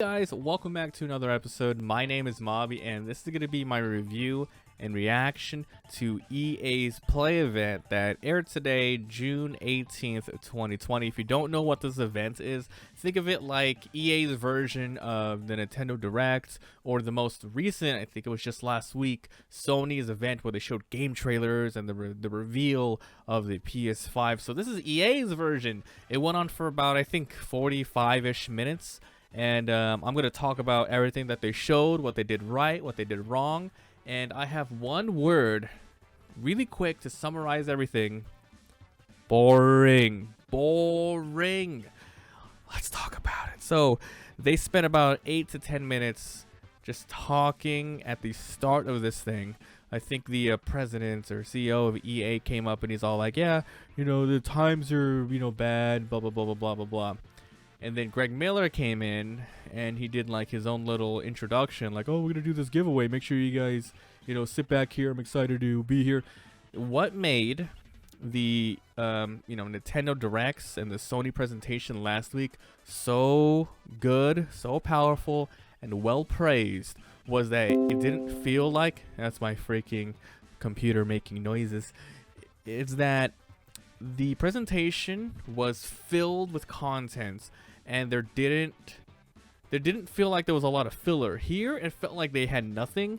Guys, welcome back to another episode. My name is Mobby, and this is going to be my review and reaction to EA's Play event that aired today, June 18th, 2020. If you don't know what this event is, think of it like EA's version of the Nintendo Direct, or the most recent, I think it was just last week, Sony's event where they showed game trailers and the reveal of the PS5. So this is EA's version. It went on for about, I think, 45-ish minutes. And I'm going to talk about everything that they showed, what they did right, what they did wrong. And I have one word, really quick, to summarize everything. Boring. Boring. Let's talk about it. So they spent about 8 to 10 minutes just talking at the start of this thing. I think the president or CEO of EA came up and he's all like, yeah, the times are, bad, blah, blah, blah, blah, blah, blah, blah. And then Greg Miller came in and he did like his own little introduction, like, oh, we're gonna do this giveaway, make sure you guys sit back here, I'm excited to be here. What made the Nintendo Directs and the Sony presentation last week so good, so powerful, and well praised was that it didn't feel like, that's my freaking computer making noises, it's that the presentation was filled with content, and there didn't feel like there was a lot of filler. Here, it felt like they had nothing,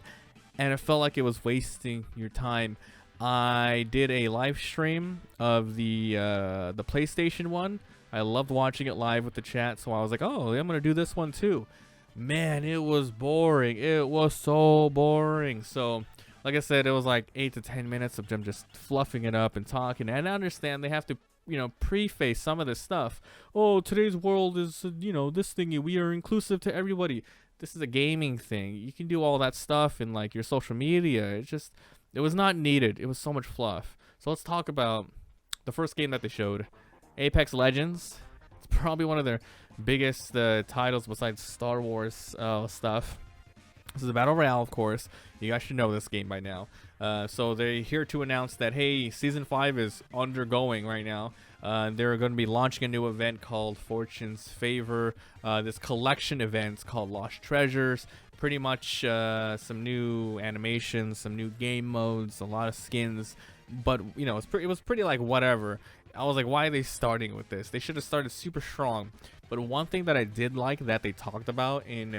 and it felt like it was wasting your time. I did a live stream of the PlayStation one. I loved watching it live with the chat, so I was like, oh, I'm gonna do this one too. Man, it was boring. It was so boring. So, like I said, it was like 8 to 10 minutes of them just fluffing it up and talking. And I understand they have to, preface some of this stuff. Oh, today's world is, this thingy. We are inclusive to everybody. This is a gaming thing. You can do all that stuff in like your social media. It was not needed. It was so much fluff. So let's talk about the first game that they showed, Apex Legends. It's probably one of their biggest titles besides Star Wars stuff. This is a battle royale, of course. You guys should know this game by now. So they're here to announce that, hey, Season 5 is undergoing right now. They're going to be launching a new event called Fortune's Favor. This collection event called Lost Treasures. Pretty much some new animations, some new game modes, a lot of skins. But, it was pretty like whatever. I was like, why are they starting with this? They should have started super strong. But one thing that I did like that they talked about in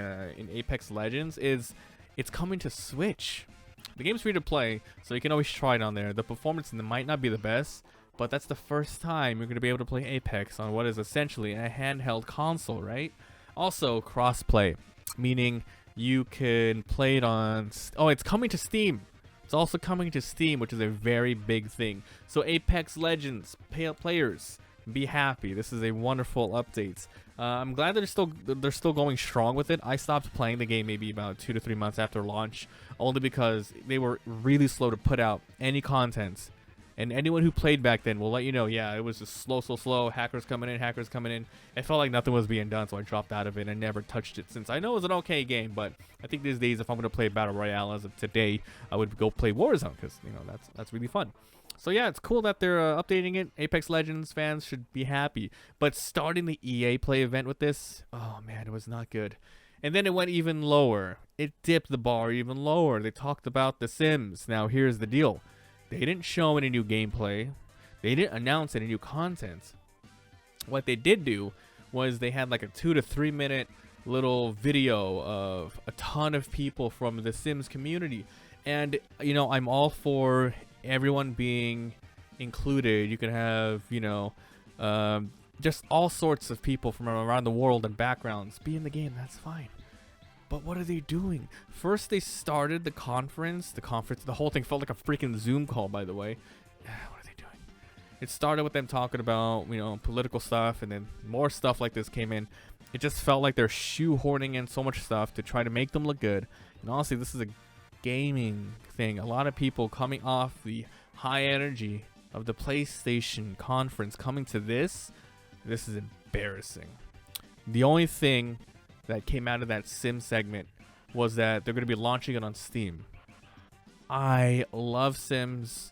Apex Legends is it's coming to Switch. The game's free to play, so you can always try it on there. The performance might not be the best, but that's the first time you're going to be able to play Apex on what is essentially a handheld console, right? Also, crossplay, meaning you can play it on... Oh, it's coming to Steam. It's also coming to Steam, which is a very big thing. So Apex Legends players, be happy. This is a wonderful update. I'm glad they're still going strong with it. I stopped playing the game maybe about 2 to 3 months after launch, only because they were really slow to put out any content. And anyone who played back then will let you know, yeah, it was just slow. Hackers coming in. It felt like nothing was being done, so I dropped out of it and never touched it since. I know it was an okay game, but I think these days, if I'm going to play Battle Royale as of today, I would go play Warzone, because, that's really fun. So yeah, it's cool that they're updating it. Apex Legends fans should be happy. But starting the EA Play event with this, oh man, it was not good. And then it went even lower. It dipped the bar even lower. They talked about The Sims. Now here's the deal. They didn't show any new gameplay. They didn't announce any new content. What they did do was they had like a 2 to 3 minute little video of a ton of people from the Sims community. And, I'm all for everyone being included. You can have, just all sorts of people from around the world and backgrounds be in the game. That's fine. But what are they doing? First, they started the conference. The whole thing felt like a freaking Zoom call, by the way. What are they doing? It started with them talking about, political stuff, and then more stuff like this came in. It just felt like they're shoehorning in so much stuff to try to make them look good. And honestly, this is a gaming thing. A lot of people coming off the high energy of the PlayStation conference coming to this is embarrassing. The only thing that came out of that Sim segment was that they're going to be launching it on Steam. I love Sims.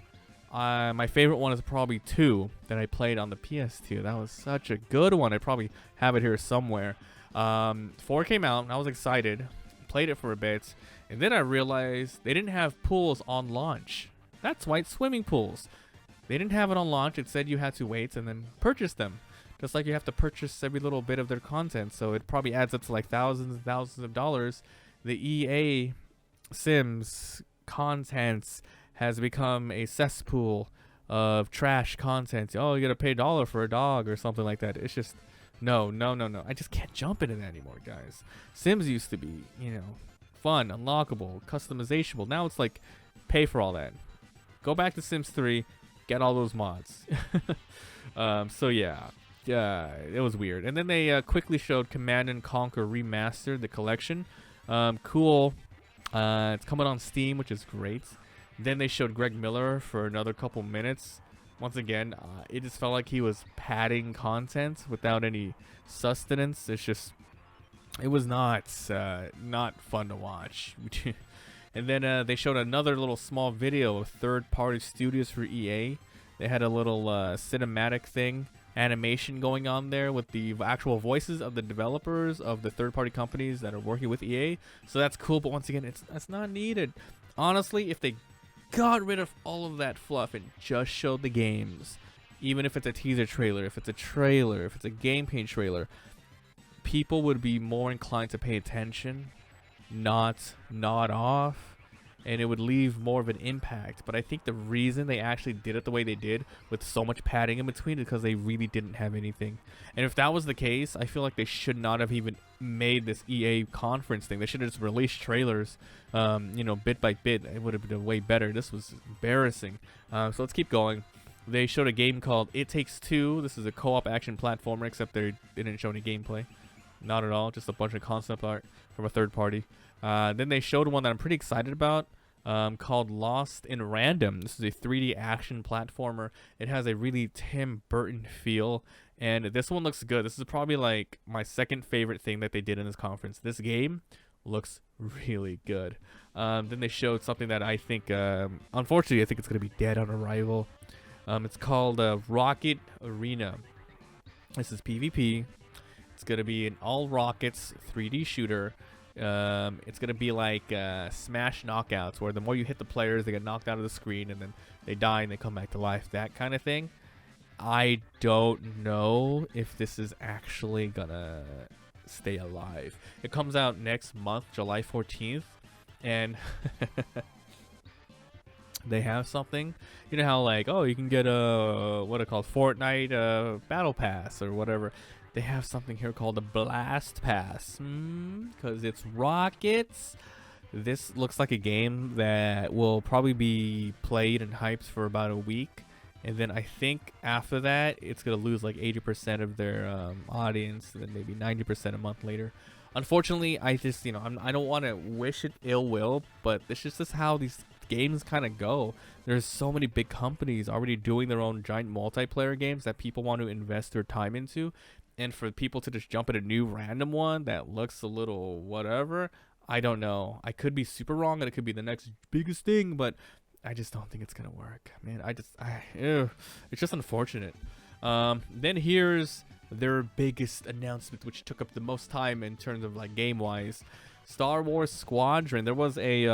My favorite one is probably 2 that I played on the PS2. That was such a good one. I probably have it here somewhere. 4 came out, and I was excited. Played it for a bit, and then I realized they didn't have pools on launch. That's why it's swimming pools. They didn't have it on launch. It said you had to wait and then purchase them. Just like you have to purchase every little bit of their content. So it probably adds up to like thousands and thousands of dollars. The EA Sims contents has become a cesspool of trash content. Oh, you gotta pay $1 for a dog or something like that. It's just, no. I just can't jump into that anymore, guys. Sims used to be, you know, fun, unlockable, customizable. Now it's like, pay for all that. Go back to Sims 3. Get all those mods. So yeah, it was weird. And then they quickly showed Command and Conquer Remastered, the collection. Cool. It's coming on Steam, which is great. Then they showed Greg Miller for another couple minutes. Once again, it just felt like he was padding content without any sustenance. It's just, it was not fun to watch. And then they showed another little small video of third-party studios for EA. They had a little cinematic thing, animation going on there with the actual voices of the developers of the third-party companies that are working with EA. So that's cool, but once again, that's not needed. Honestly, if they got rid of all of that fluff and just showed the games, even if it's a teaser trailer, if it's a trailer, if it's a gameplay trailer, people would be more inclined to pay attention, not nod off, and it would leave more of an impact. But I think the reason they actually did it the way they did, with so much padding in between, is because they really didn't have anything. And if that was the case, I feel like they should not have even made this EA conference thing. They should have just released trailers, you know, bit by bit. It would have been way better. This was embarrassing. So let's keep going. They showed a game called It Takes Two. This is a co-op action platformer, except they didn't show any gameplay. Not at all, just a bunch of concept art from a third party. Then they showed one that I'm pretty excited about, called Lost in Random. This is a 3D action platformer. It has a really Tim Burton feel, and this one looks good. This is probably like my second favorite thing that they did in this conference. This game looks really good. Then they showed something that I think, unfortunately, I think it's going to be dead on arrival. It's called Rocket Arena. This is PvP. It's going to be an all rockets 3D shooter. It's going to be like Smash Knockouts, where the more you hit the players, they get knocked out of the screen, and then they die and they come back to life. That kind of thing. I don't know if this is actually going to stay alive. It comes out next month, July 14th, and they have something. You know how, like, oh, you can get a, what it called, Fortnite Battle Pass or whatever. They have something here called a Blast Pass, because it's rockets. This looks like a game that will probably be played and hyped for about a week, and then I think after that it's gonna lose like 80% of their audience, and then maybe 90% a month later. Unfortunately, I just, you know, I don't want to wish it ill will, but this is just how these games kind of go. There's so many big companies already doing their own giant multiplayer games that people want to invest their time into. And for people to just jump at a new random one that looks a little whatever, I don't know. I could be super wrong, and it could be the next biggest thing, but I just don't think it's gonna work, man. It's just unfortunate. Then here's their biggest announcement, which took up the most time in terms of like game-wise. Star Wars Squadron. There was a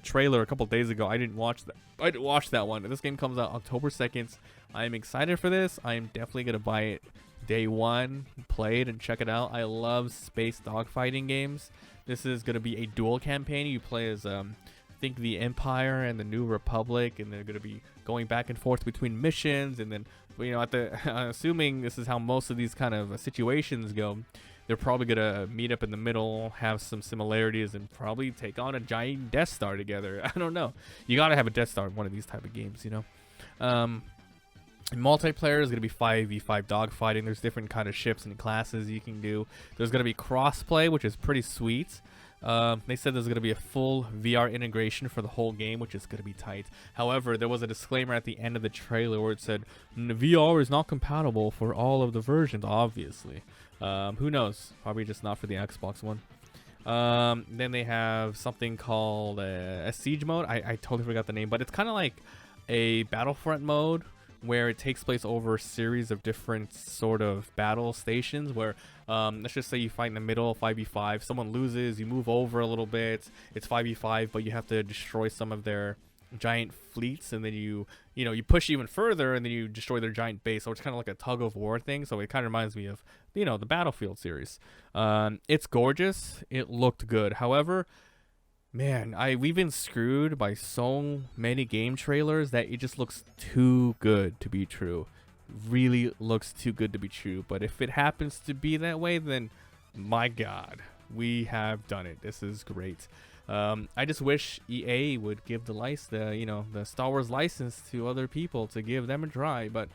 trailer a couple days ago. I didn't watch that one. This game comes out October 2nd. I am excited for this. I am definitely gonna buy it day one, play it and check it out. I love space dogfighting games. This is going to be a dual campaign. You play as I think the Empire and the New Republic, and they're going to be going back and forth between missions, and then, you know, assuming this is how most of these kind of situations go, they're probably going to meet up in the middle, have some similarities, and probably take on a giant Death Star together. I don't know. You got to have a Death Star in one of these type of games, you know. Multiplayer is going to be 5v5 dogfighting. There's different kind of ships and classes you can do. There's going to be crossplay, which is pretty sweet. They said there's going to be a full VR integration for the whole game, which is going to be tight. However, there was a disclaimer at the end of the trailer where it said VR is not compatible for all of the versions, obviously. Who knows? Probably just not for the Xbox One. Then they have something called a siege mode. I totally forgot the name, but it's kind of like a Battlefront mode where it takes place over a series of different sort of battle stations where let's just say you fight in the middle, 5v5, someone loses, you move over a little bit, it's 5v5, but you have to destroy some of their giant fleets, and then you push even further, and then you destroy their giant base. So it's kind of like a tug of war thing. So it kind of reminds me of the Battlefield series. It's gorgeous, it looked good. However, man, we've been screwed by so many game trailers that it just looks too good to be true. Really looks too good to be true. But if it happens to be that way, then my God, we have done it. This is great. I just wish EA would give the Star Wars license to other people to give them a try. But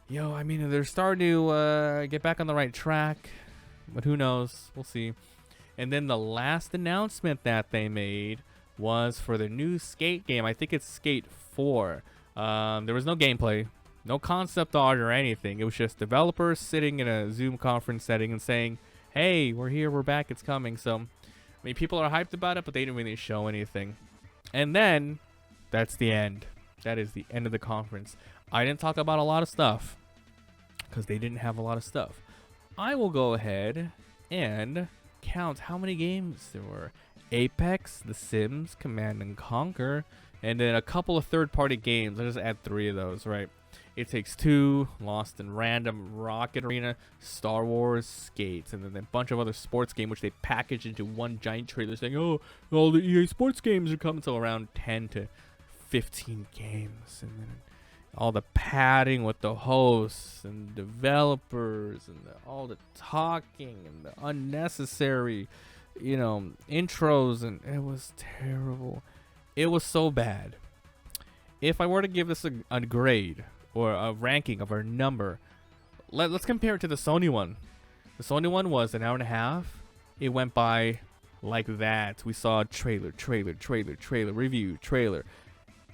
I mean, they're starting to get back on the right track. But who knows? We'll see. And then the last announcement that they made was for the new Skate game. I think it's Skate 4. There was no gameplay, no concept art or anything. It was just developers sitting in a Zoom conference setting and saying, hey, we're here, we're back, it's coming. So, I mean, people are hyped about it, but they didn't really show anything. And then, that's the end. That is the end of the conference. I didn't talk about a lot of stuff because they didn't have a lot of stuff. I will go ahead and count how many games there were. Apex, The Sims, Command & Conquer, and then a couple of third-party games. I'll just add 3 of those, right? It Takes Two, Lost in Random, Rocket Arena, Star Wars, Skates, and then a bunch of other sports games which they packaged into one giant trailer saying, oh, all the EA sports games are coming. So around 10 to 15 games. And then all the padding with the hosts and developers and all the talking and the unnecessary, intros. And it was terrible. It was so bad. If I were to give this a grade or a ranking of our number, let's compare it to the Sony one. The Sony one was an hour and a half. It went by like that. We saw trailer, review, trailer.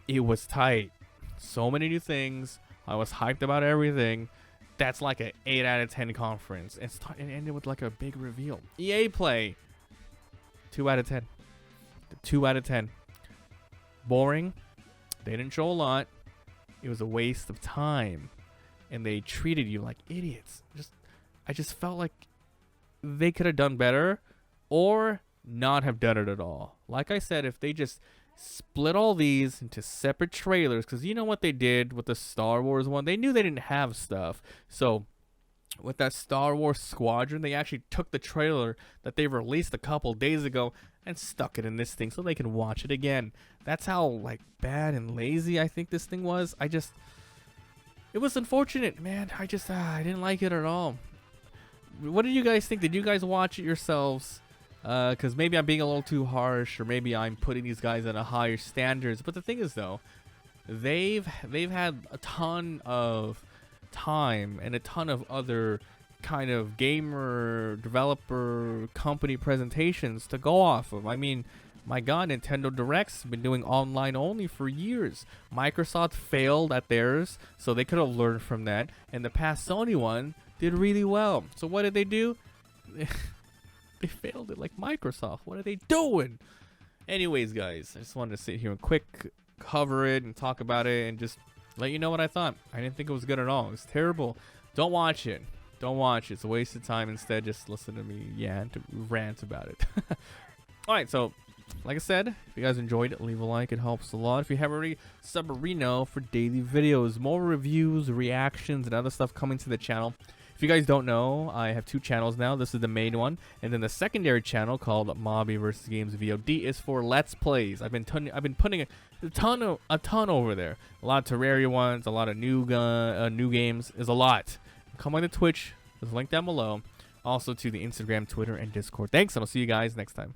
It was tight. So many new things. I was hyped about everything. That's like an 8 out of 10 conference. It ended with like a big reveal. EA Play, 2 out of 10. 2 out of 10. Boring. They didn't show a lot. It was a waste of time, and they treated you like idiots. I just felt like they could have done better, or not have done it at all. Like I said, if they just split all these into separate trailers, because you know what they did with the Star Wars one? They knew they didn't have stuff. So with that Star Wars Squadron, they actually took the trailer that they released a couple days ago and stuck it in this thing so they can watch it again. That's how like bad and lazy I think this thing was. It was unfortunate, man. I didn't like it at all. What did you guys think? Did you guys watch it yourselves? Because maybe I'm being a little too harsh, or maybe I'm putting these guys at a higher standards. But the thing is, though, they've had a ton of time and a ton of other kind of gamer, developer, company presentations to go off of. I mean, my God, Nintendo Direct's been doing online only for years. Microsoft failed at theirs, so they could have learned from that. And the past Sony one did really well. So what did they do? They failed it like Microsoft. What are they doing? Anyways, guys, I just wanted to sit here and quick cover it and talk about it and just let you know what I thought. I didn't think it was good at all. It was terrible. Don't watch it. Don't watch it. It's a waste of time. Instead, just listen to me rant about it. Alright, so like I said, if you guys enjoyed it, leave a like. It helps a lot. If you haven't already, sub Reno for daily videos, more reviews, reactions, and other stuff coming to the channel. If you guys don't know, I have 2 channels now. This is the main one, and then the secondary channel called MabiVsGames VOD is for Let's Plays. I've been putting a ton over there. A lot of Terraria ones, a lot of new games. There's a lot. Come on to Twitch. There's a link down below. Also to the Instagram, Twitter, and Discord. Thanks, and I'll see you guys next time.